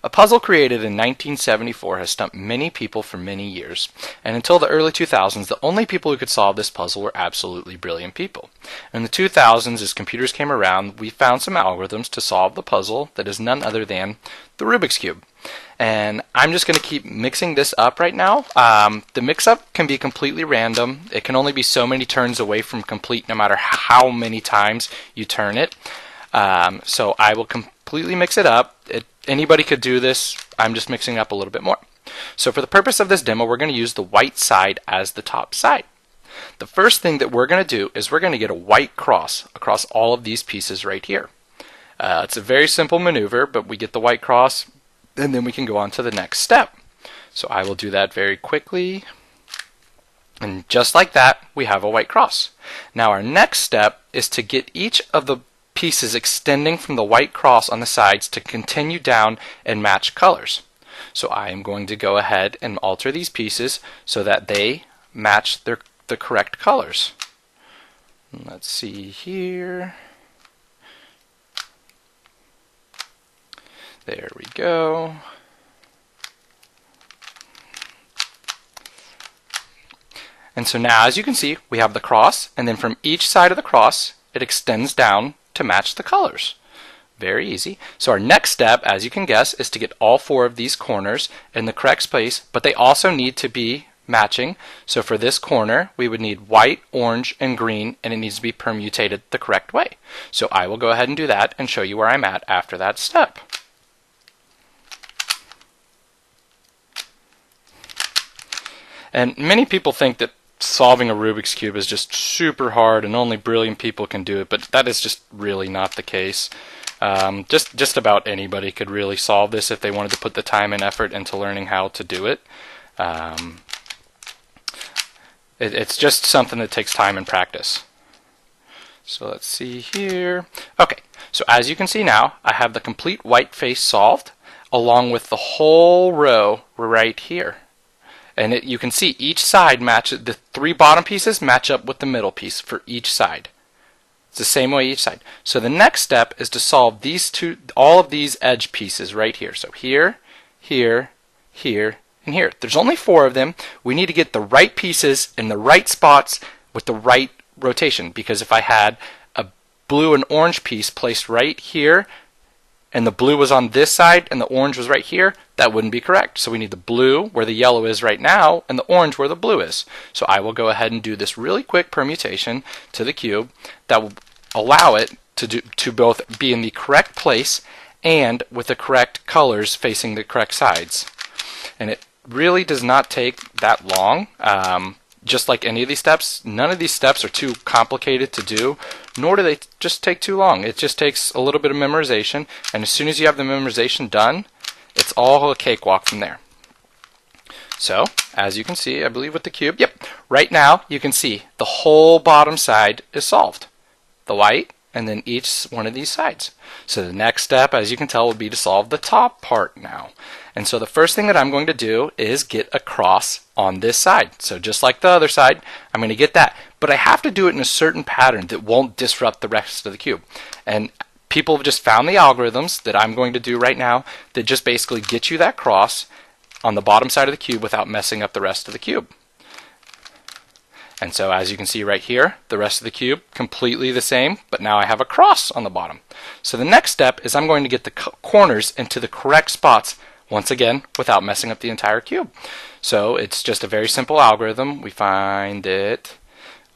A puzzle created in 1974 has stumped many people for many years, and until the early 2000s, the only people who could solve this puzzle were absolutely brilliant people. In the 2000s, as computers came around, we found some algorithms to solve the puzzle that is none other than the Rubik's Cube. And I'm just going to keep mixing this up right now. The mix-up can be completely random. It can only be so many turns away from complete no matter how many times you turn it. So I will completely mix it up. Anybody could do this. I'm just mixing up a little bit more. So for the purpose of this demo, we're going to use the white side as the top side. The first thing that we're going to do is we're going to get a white cross across all of these pieces right here. It's a very simple maneuver, but we get the white cross, and then we can go on to the next step. So I will do that very quickly. And just like that, we have a white cross. Now our next step is to get each of the pieces extending from the white cross on the sides to continue down and match colors. So I am going to go ahead and alter these pieces so that they match the correct colors. Let's see here. There we go. And so now, as you can see, we have the cross, and then from each side of the cross, it extends down to match the colors. Very easy. So our next step, as you can guess, is to get all four of these corners in the correct place, but they also need to be matching. So for this corner, we would need white, orange, and green, and it needs to be permutated the correct way. So I will go ahead and do that and show you where I'm at after that step. And many people think that solving a Rubik's Cube is just super hard and only brilliant people can do it, but that is just really not the case. Just about anybody could really solve this if they wanted to put the time and effort into learning how to do it. It's just something that takes time and practice. So let's see here. Okay, so as you can see now, I have the complete white face solved along with the whole row right here. And you can see each side matches, the three bottom pieces match up with the middle piece for each side. It's the same way each side. So the next step is to solve these all of these edge pieces right here. So here, here, here, and here. There's only four of them. We need to get the right pieces in the right spots with the right rotation, because if I had a blue and orange piece placed right here, and the blue was on this side and the orange was right here, that wouldn't be correct. So we need the blue where the yellow is right now and the orange where the blue is. So I will go ahead and do this really quick permutation to the cube that will allow it to both be in the correct place and with the correct colors facing the correct sides. And it really does not take that long. Just like any of these steps, none of these steps are too complicated to do, nor do they just take too long. It just takes a little bit of memorization, and as soon as you have the memorization done, it's all a cakewalk from there. So, as you can see, I believe with the cube, yep, right now you can see the whole bottom side is solved. The white, and then each one of these sides. So the next step, as you can tell, will be to solve the top part now. And so the first thing that I'm going to do is get a cross on this side. So just like the other side, I'm going to get that. But I have to do it in a certain pattern that won't disrupt the rest of the cube. And people have just found the algorithms that I'm going to do right now that just basically get you that cross on the bottom side of the cube without messing up the rest of the cube. And so as you can see right here, the rest of the cube completely the same, but now I have a cross on the bottom. So the next step is I'm going to get the corners into the correct spots once again without messing up the entire cube. So it's just a very simple algorithm. We find it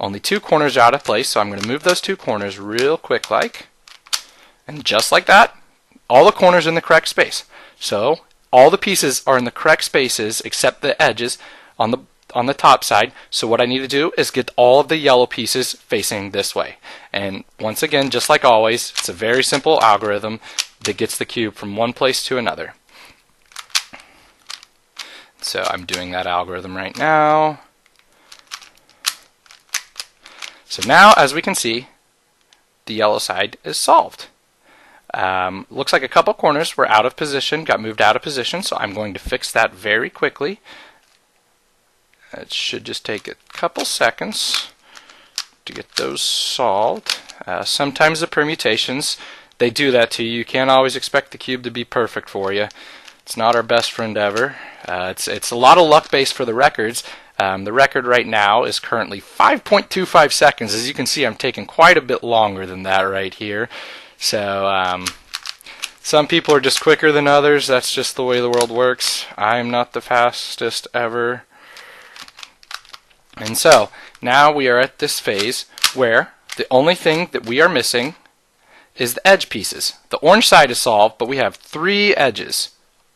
only two corners are out of place, so I'm going to move those two corners real quick like, and just like that, all the corners in the correct space. So all the pieces are in the correct spaces except the edges on the top side. So what I need to do is get all of the yellow pieces facing this way. And once again, just like always, it's a very simple algorithm that gets the cube from one place to another. So I'm doing that algorithm right now. So now, as we can see, the yellow side is solved. Looks like a couple corners were out of position, got moved out of position, so I'm going to fix that very quickly. It should just take a couple seconds to get those solved. Sometimes the permutations, they do that to you. You can't always expect the cube to be perfect for you. It's not our best friend ever. It's a lot of luck based for the records. The record right now is currently 5.25 seconds. As you can see, I'm taking quite a bit longer than that right here. So some people are just quicker than others. That's just the way the world works. I'm not the fastest ever. And so now we are at this phase where the only thing that we are missing is the edge pieces. The orange side is solved, but we have 3 edges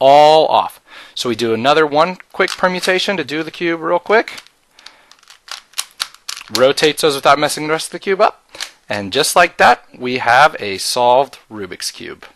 all off. So we do another one quick permutation to do the cube real quick. Rotates those without messing the rest of the cube up. And just like that, we have a solved Rubik's Cube.